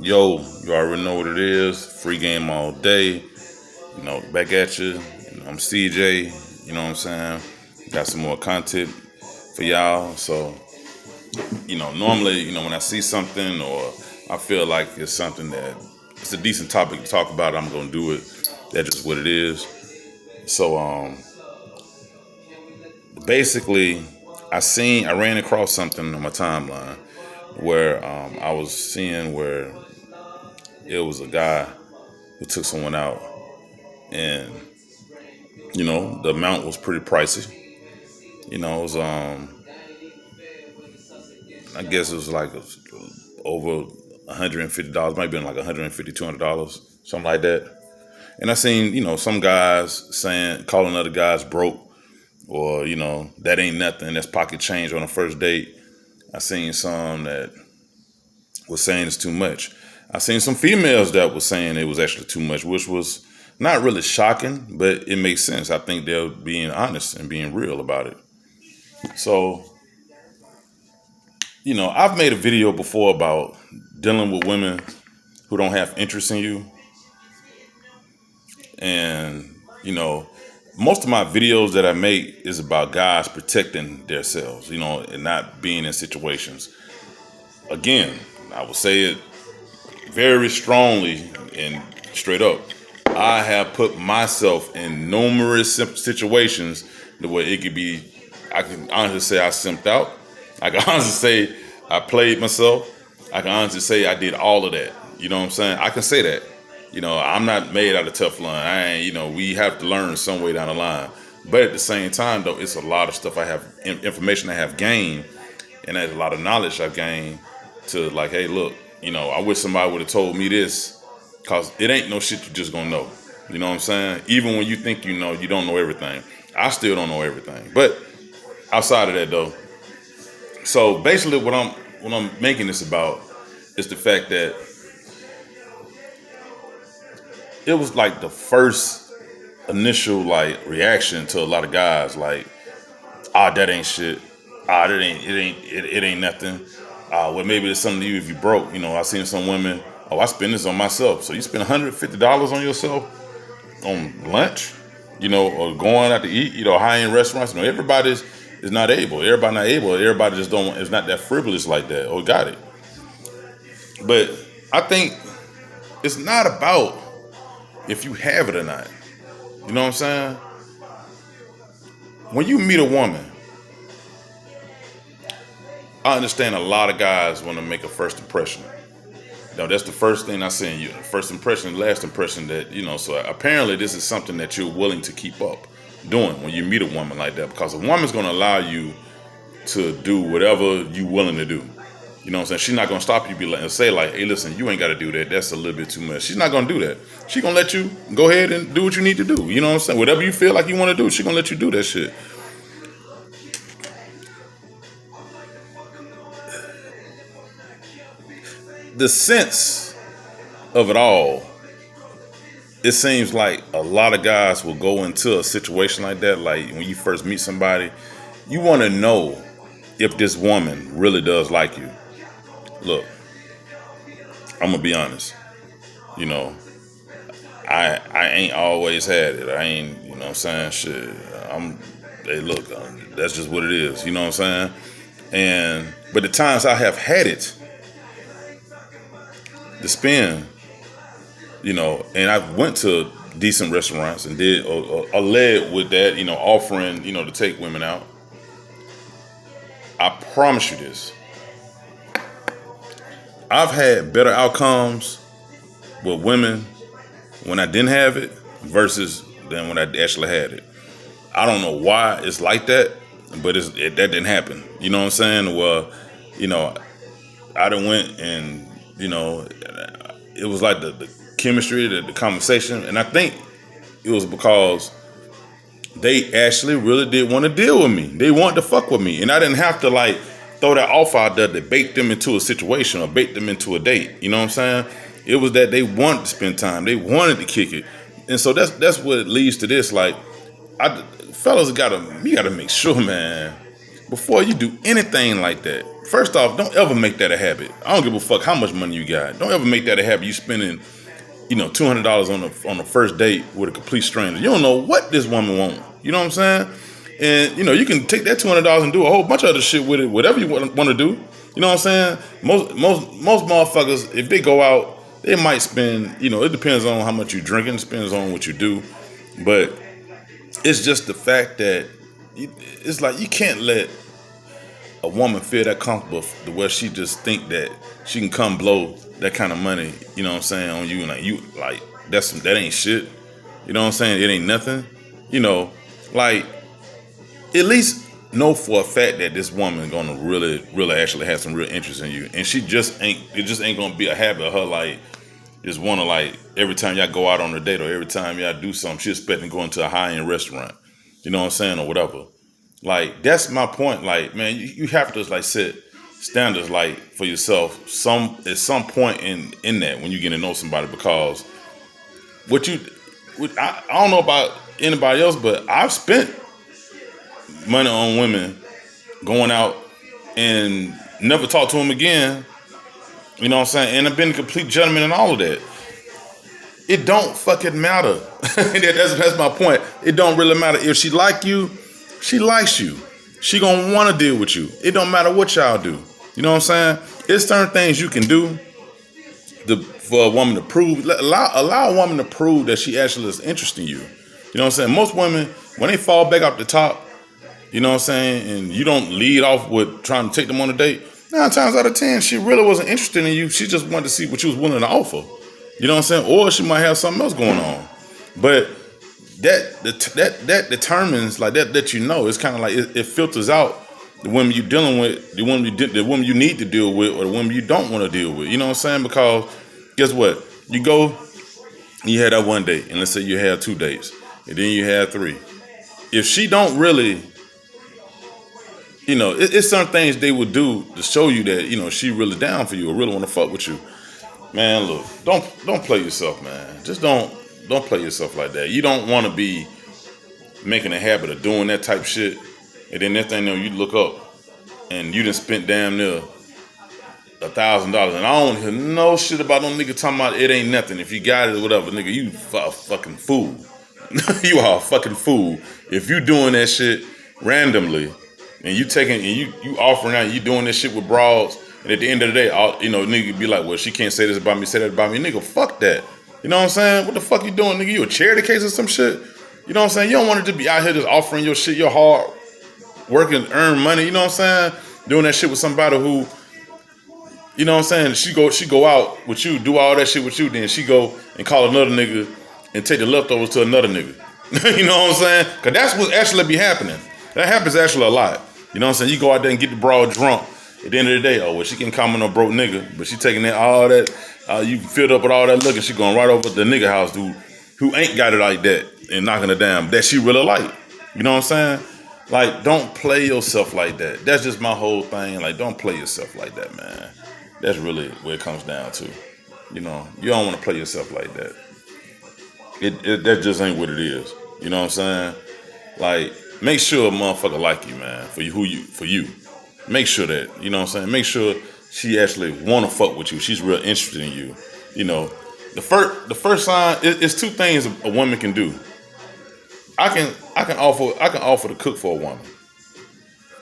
Yo, you already know what it is. Free game all day. Back at you. I'm CJ. You know what I'm saying? Got some more content for y'all. So, normally, when I see something or I feel like it's something that it's a decent topic to talk about, I'm gonna do it. That's just what it is. So, basically, I ran across something on my timeline where I was seeing where it was a guy who took someone out, and the amount was pretty pricey. It was I guess it was like over $150, might have been like 150, $200, something like that. And I seen some guys saying calling other guys broke, or that ain't nothing, that's pocket change on a first date. I seen some that was saying it's too much. I seen some females that was saying it was actually too much, which was not really shocking, but it makes sense. I think they're being honest and being real about it. So, I've made a video before about dealing with women who don't have interest in you. And, most of my videos that I make is about guys protecting themselves, and not being in situations. Again, I will say it very strongly and straight up. I have put myself in numerous situations where it could be, I can honestly say I simped out. I can honestly say I played myself. I can honestly say I did all of that. You know what I'm saying? I can say that. I'm not made out of Teflon. I ain't, we have to learn some way down the line. But at the same time, though, it's a lot of stuff I have, information I have gained, and there's a lot of knowledge I've gained to, like, hey, look, I wish somebody would have told me this, because it ain't no shit you just gonna know. You know what I'm saying? Even when you think you know, you don't know everything. I still don't know everything. But outside of that, though, so basically what I'm making this about is the fact that it was like the first initial like reaction to a lot of guys, like, that ain't shit. It ain't nothing. Well, maybe it's something to you if you broke. I seen some women, I spend this on myself. So you spend $150 on yourself on lunch, or going out to eat, high-end restaurants. Everybody's is not able. Everybody not able. Everybody just don't, it's not that frivolous like that. Oh, got it. But I think it's not about if you have it or not. You know what I'm saying? When you meet a woman, I understand a lot of guys want to make a first impression. That's the first thing I say in you. First impression, last impression so apparently this is something that you're willing to keep up doing when you meet a woman like that, because a woman's going to allow you to do whatever you willing to do. You know what I'm saying? She's not going to stop you and say like, hey, listen, you ain't got to do that. That's a little bit too much. She's not going to do that. She's going to let you go ahead and do what you need to do. You know what I'm saying? Whatever you feel like you want to do, she's going to let you do that shit. The sense of it all, it seems like a lot of guys will go into a situation like that. Like when you first meet somebody, you want to know if this woman really does like you. Look, I'm gonna be honest. I ain't always had it. I ain't, what I'm saying, shit. Hey, look, that's just what it is. You know what I'm saying? But the times I have had it to spend, and I went to decent restaurants and did a led with that, offering, to take women out. I promise you this. I've had better outcomes with women when I didn't have it versus than when I actually had it. I don't know why it's like that, but that didn't happen. You know what I'm saying? Well, I done went and, it was like the chemistry, the conversation. And I think it was because they actually really did want to deal with me. They wanted to fuck with me. And I didn't have to like throw that offer out there to bait them into a situation or bait them into a date. You know what I'm saying? It was that they wanted to spend time. They wanted to kick it. And so that's what leads to this. Like, fellas you gotta make sure, man, before you do anything like that, First off, don't ever make that a habit. I don't give a fuck how much money you got. Don't ever make that a habit. You spending, $200 on the first date with a complete stranger. You don't know what this woman wants. You know what I'm saying? And you can take that $200 and do a whole bunch of other shit with it, whatever you want to do. You know what I'm saying? Most motherfuckers, if they go out, they might spend. It depends on how much you drinking. It depends on what you do, but it's just the fact that it's like you can't let a woman feel that comfortable to where she just think that she can come blow that kind of money, you know what I'm saying, on you, and that ain't shit. You know what I'm saying? It ain't nothing. Like, at least know for a fact that this woman gonna really, really actually have some real interest in you. And it just ain't gonna be a habit of her, like, just wanna, like, every time y'all go out on a date or every time y'all do something, she expecting to go into a high-end restaurant. You know what I'm saying? Or whatever. Like, that's my point. Like, man, you have to, like, set standards, like, for yourself at some point in that when you get to know somebody, because I don't know about anybody else, but I've spent money on women going out and never talked to them again. You know what I'm saying? And I've been a complete gentleman and all of that. It don't fucking matter. That's my point. It don't really matter. If she like you, she likes you. She gonna want to deal with you. It don't matter what y'all do. You know what I'm saying? There's certain things you can do for a woman to prove. Allow a woman to prove that she actually is interested in you. You know what I'm saying? Most women, when they fall back off the top, you know what I'm saying, and you don't lead off with trying to take them on a date, 9 times out of 10, she really wasn't interested in you. She just wanted to see what you was willing to offer. You know what I'm saying? Or she might have something else going on. But that determines, like, that it's kind of like it filters out the women you're dealing with, the women you need to deal with, or the women you don't want to deal with. You know what I'm saying? Because guess what? You go, you had that one date, and let's say you had 2 dates, and then you had 3. If she don't really, it's some things they would do to show you that, she really down for you or really want to fuck with you. Man, look, don't play yourself, man. Just don't play yourself like that. You don't want to be making a habit of doing that type of shit, and then next thing you know, you look up and you done spent damn near $1,000, and I don't hear no shit about no nigga talking about it ain't nothing. If you got it or whatever, nigga, you a fucking fool. You are a fucking fool if you doing that shit randomly and you taking and you offering out, you doing this shit with broads, and at the end of the day, nigga be like, well, she can't say this about me, say that about me. Nigga, fuck that. You know what I'm saying? What the fuck you doing, nigga? You a charity case or some shit? You know what I'm saying? You don't want to be out here just offering your shit, your hard working, earn money. You know what I'm saying? Doing that shit with somebody who, you know what I'm saying? She go out with you, do all that shit with you, then she go and call another nigga and take the leftovers to another nigga. You know what I'm saying? Because that's what actually be happening. That happens actually a lot. You know what I'm saying? You go out there and get the broad drunk. At the end of the day, well, she can comment on broke nigga, but she taking that all that, you filled up with all that liquor, she going right over to the nigga house who ain't got it like that and knocking it down that she really like. You know what I'm saying? Like, don't play yourself like that. That's just my whole thing. Like, don't play yourself like that, man. That's really where it comes down to. You don't want to play yourself like that. That just ain't what it is. You know what I'm saying? Like, make sure a motherfucker like you, man, for you. Make sure that, you know what I'm saying? Make sure she actually want to fuck with you. She's real interested in you. The first sign is 2 things a woman can do. I can offer to cook for a woman.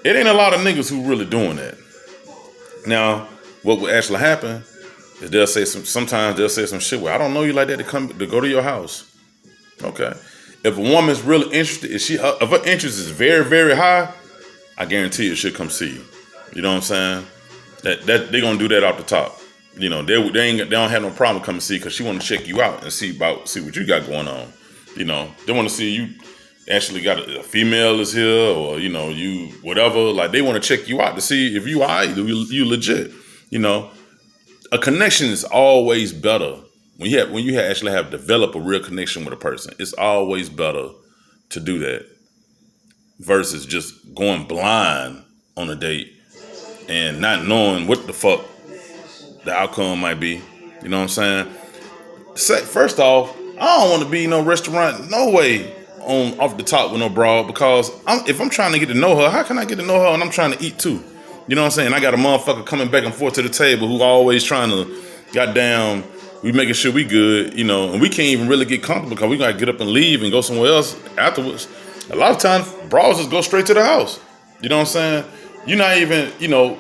It ain't a lot of niggas who really doing that. Now, what will actually happen is sometimes they'll say some shit where I don't know you like that to go to your house. Okay. If a woman's really interested, if her interest is very, very high, I guarantee you she'll come see you. You know what I'm saying? That they're gonna do that off the top. They don't have no problem coming see because she want to check you out and see what you got going on. They want to see you actually got a female is here, or you whatever. Like, they want to check you out to see if you alright, you legit. A connection is always better when you actually have developed a real connection with a person. It's always better to do that versus just going blind on a date and not knowing what the fuck the outcome might be. You know what I'm saying? First off, I don't want to be in no restaurant, no way, off the top with no broad, because if I'm trying to get to know her, how can I get to know her and I'm trying to eat too? You know what I'm saying? I got a motherfucker coming back and forth to the table who always trying to, goddamn, we making sure we good, you know, and we can't even really get comfortable because we gotta get up and leave and go somewhere else afterwards. A lot of times, bras just go straight to the house. You know what I'm saying? You're not even, you know,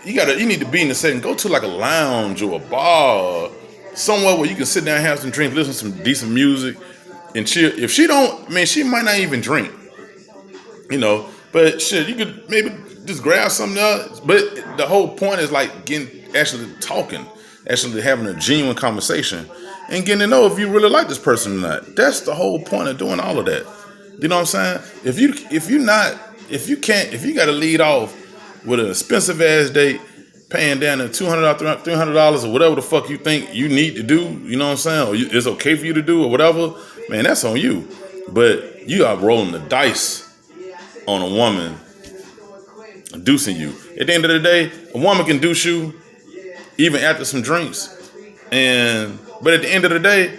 you need to be in the setting. Go to like a lounge or a bar, or somewhere where you can sit down, have some drinks, listen to some decent music, and chill. If she don't, man, she might not even drink, you know. But shit, you could maybe just grab something else. But the whole point is like actually talking, actually having a genuine conversation, and getting to know if you really like this person or not. That's the whole point of doing all of that. You know what I'm saying? If you got to lead off with an expensive ass date, paying down to $200, $300 or whatever the fuck you think you need to do, you know what I'm saying? Or it's okay for you to do or whatever, man, that's on you. But you are rolling the dice on a woman deucing you. At the end of the day, a woman can deuce you even after some drinks. But at the end of the day,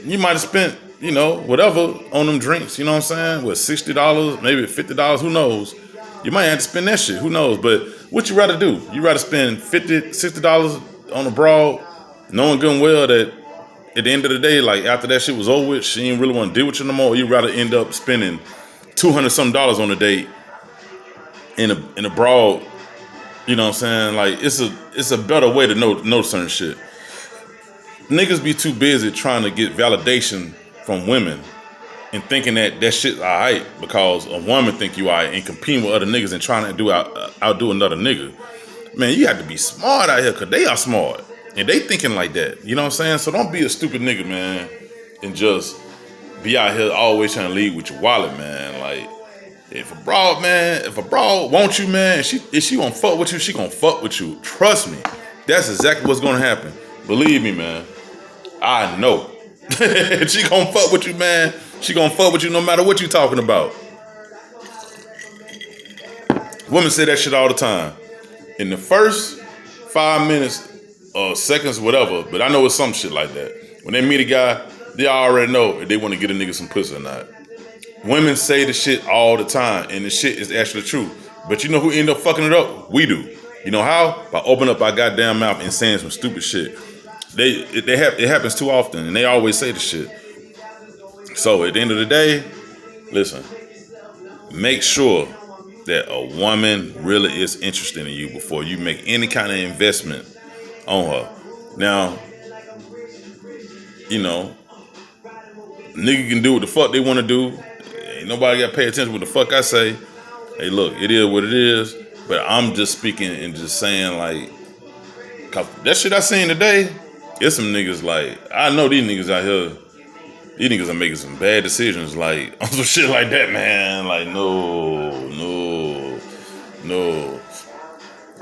you might have spent, you know, whatever on them drinks, you know what I'm saying? What, $60, maybe $50, who knows? You might have to spend that shit, who knows? But what you rather do? You rather spend $50, $60 on a broad, knowing good and well that at the end of the day, like after that shit was over with, she didn't really want to deal with you no more. Or you rather end up spending $200 something on a date in a broad, you know what I'm saying? Like it's a better way to know certain shit. Niggas be too busy trying to get validation from women and thinking that shit's alright because a woman think you alright and competing with other niggas and trying to outdo another nigga. Man, you have to be smart out here because they are smart and they thinking like that. You know what I'm saying? So don't be a stupid nigga, man, and just be out here always trying to lead with your wallet, man. Like if a broad wants you, man, if she gonna fuck with you, she gonna fuck with you. Trust me, that's exactly what's gonna happen. Believe me, man. I know. She gonna fuck with you, man. She gonna fuck with you no matter what you talking about. Women say that shit all the time. In the first 5 minutes or seconds, whatever, but I know it's some shit like that. When they meet a guy, they already know if they want to get a nigga some pussy or not. Women say the shit all the time, and the shit is actually true. But you know who end up fucking it up? We do. You know how? By opening up our goddamn mouth and saying some stupid shit. It happens too often, and they always say the shit. So at the end of the day, listen, make sure that a woman really is interested in you before you make any kind of investment on her. Now, you know, nigga can do what the fuck they want to do. Ain't nobody got to pay attention to what the fuck I say. Hey, look, it is what it is. But I'm just speaking and just saying, like, 'cause that shit I seen today, it's some niggas like, I know these niggas out here, these niggas are making some bad decisions, like, on some shit like that, man. Like, no.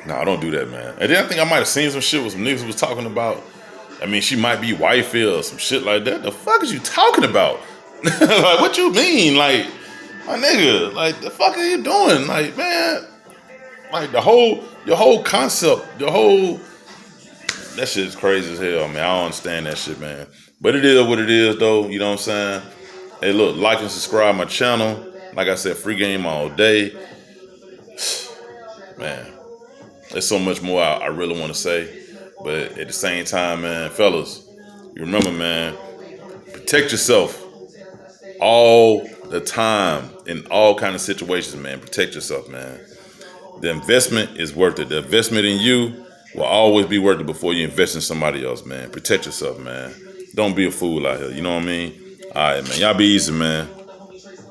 Nah, don't do that, man. And then I think I might have seen some shit with some niggas was talking about, I mean, she might be wifey or some shit like that. The fuck is you talking about? Like, what you mean? Like, my nigga, like, the fuck are you doing? Like, man, like, your whole concept, that shit is crazy as hell, man. I don't understand that shit, man. But it is what it is, though. You know what I'm saying? Hey, look, like and subscribe my channel. Like I said, free game all day. Man, there's so much more I really want to say. But at the same time, man, fellas, you remember, man, protect yourself all the time in all kind of situations, man. Protect yourself, man. The investment is worth it. The investment in you will always be worth it before you invest in somebody else, man. Protect yourself, man. Don't be a fool out here. You know what I mean? All right, man. Y'all be easy, man.